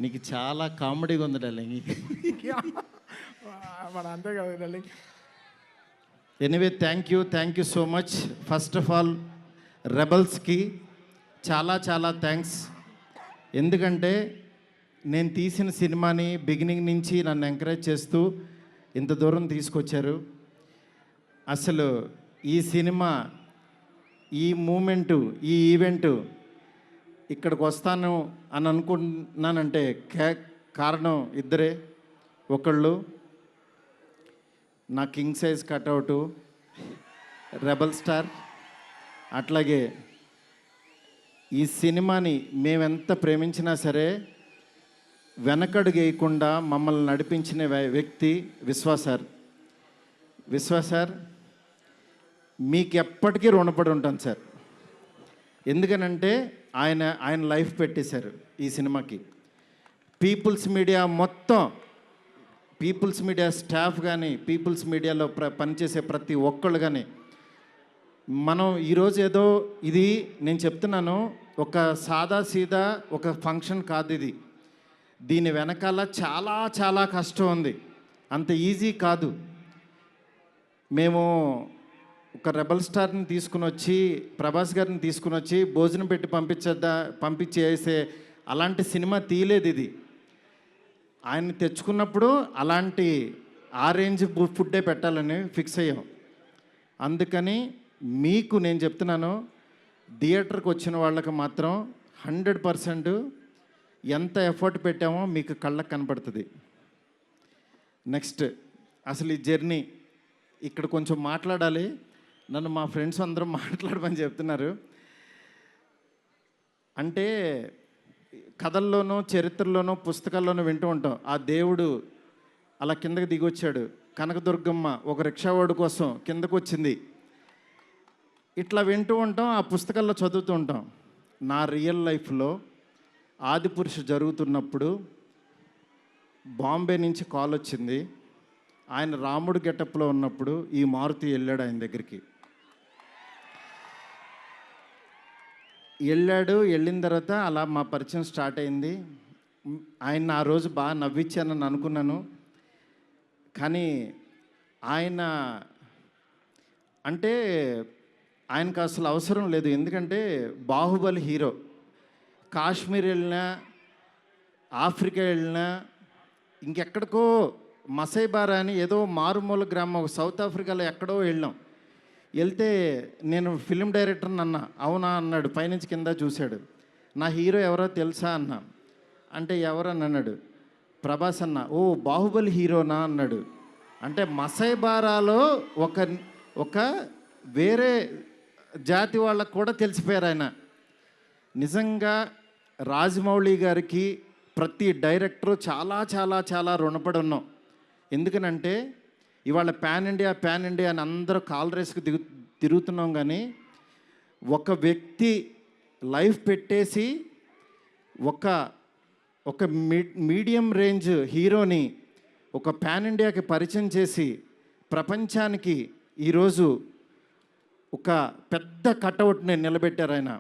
నీకు చాలా కామెడీగా ఉంది డార్లింగ్. మన అంతే కదా darling. Anyway thank you so much. First of all రెబల్స్కి చాలా చాలా థ్యాంక్స్. ఎందుకంటే నేను తీసిన సినిమాని బిగినింగ్ నుంచి నన్ను ఎంకరేజ్ చేస్తూ ఇంత దూరం తీసుకొచ్చారు. అసలు ఈ సినిమా, ఈ మూమెంటు, ఈ ఈవెంటు ఇక్కడికి వస్తాను అని అనుకుంటున్నానంటే కారణం ఇద్దరే. ఒకళ్ళు నా కింగ్ సైజ్ కట్అవుటు రెబల్ స్టార్, అట్లాగే ఈ సినిమాని మేమెంత ప్రేమించినా సరే వెనకడుగు వేయకుండా మమ్మల్ని నడిపించిన వ్యక్తి విశ్వాస్ సార్. విశ్వాస్ సార్, మీకు ఎప్పటికీ రుణపడి ఉంటాను సార్. ఎందుకనంటే ఆయన లైఫ్ పెట్టేశారు ఈ సినిమాకి. పీపుల్స్ మీడియా మొత్తం, పీపుల్స్ మీడియా స్టాఫ్ కానీ, పీపుల్స్ మీడియాలో పనిచేసే ప్రతి ఒక్కళ్ళు కానీ, మనం ఈరోజు ఏదో ఇది నేను చెప్తున్నాను, ఒక సాదా సీదా ఒక ఫంక్షన్ కాదు ఇది. దీని వెనకాల చాలా చాలా కష్టం ఉంది, అంత ఈజీ కాదు. మేము ఒక రెబల్ స్టార్ని తీసుకుని వచ్చి, ప్రభాస్ గారిని తీసుకుని వచ్చి భోజనం పెట్టి పంపించేసే అలాంటి సినిమా తీయలేదు ఇది. ఆయన్ని తెచ్చుకున్నప్పుడు అలాంటి ఆ రేంజ్ ఫుడ్డే పెట్టాలని ఫిక్స్ అయ్యాం. అందుకని మీకు నేను చెప్తున్నాను, థియేటర్కి వచ్చిన వాళ్ళకి మాత్రం 100% ఎంత ఎఫర్ట్ పెట్టామో మీకు కళ్ళకు కనపడుతుంది. నెక్స్ట్ అసలు ఈ జర్నీ ఇక్కడ కొంచెం మాట్లాడాలి. నన్ను మా ఫ్రెండ్స్ అందరూ మాట్లాడమని చెప్తున్నారు. అంటే కథల్లోనూ, చరిత్రలోనూ, పుస్తకాల్లోనూ వింటూ ఉంటాం, ఆ దేవుడు అలా కిందకి దిగొచ్చాడు, కనకదుర్గమ్మ ఒక రిక్షావాడు కోసం కిందకు వచ్చింది, ఇట్లా వింటూ ఉంటాం, ఆ పుస్తకాల్లో చదువుతూ ఉంటాం. నా రియల్ లైఫ్లో ఆదిపురుష జరుగుతున్నప్పుడు బాంబే నుంచి కాల్ వచ్చింది. ఆయన రాముడు గెటప్లో ఉన్నప్పుడు ఈ మారుతి వెళ్ళాడు ఆయన దగ్గరికి. వెళ్ళిన తర్వాత అలా మా పరిచయం స్టార్ట్ అయింది. ఆయన ఆ రోజు బాగా నవ్వించానని అనుకున్నాను. కానీ ఆయన అంటే ఆయనకు అసలు అవసరం లేదు. ఎందుకంటే బాహుబలి హీరో. కాశ్మీర్ వెళ్ళినా, ఆఫ్రికా వెళ్ళినా, ఇంకెక్కడికో మసైబారా అని ఏదో మారుమూల గ్రామం సౌత్ ఆఫ్రికాలో ఎక్కడో వెళ్ళాం. వెళ్తే నేను ఫిలిం డైరెక్టర్ని అన్నా. అవునా అన్నాడు, పైనుంచి కింద చూశాడు. నా హీరో ఎవరో తెలుసా అన్నా. అంటే ఎవరని అన్నాడు. ప్రభాస్ అన్న. ఓ బాహుబలి హీరోనా అన్నాడు. అంటే మసైబారాలో ఒక వేరే జాతి వాళ్ళకు కూడా తెలిసిపోయారు ఆయన. నిజంగా రాజమౌళి గారికి ప్రతి డైరెక్టరు చాలా చాలా చాలా రుణపడి ఉన్నాం. ఎందుకనంటే ఇవాళ పాన్ ఇండియా అని అందరూ కాల్ రేస్కి తిరుగుతున్నాం, కానీ ఒక వ్యక్తి లైఫ్ పెట్టేసి ఒక మీడియం రేంజ్ హీరోని ఒక పాన్ ఇండియాకి పరిచయం చేసి ప్రపంచానికి ఈరోజు ఒక పెద్ద కటౌట్ని నిలబెట్టారు ఆయన.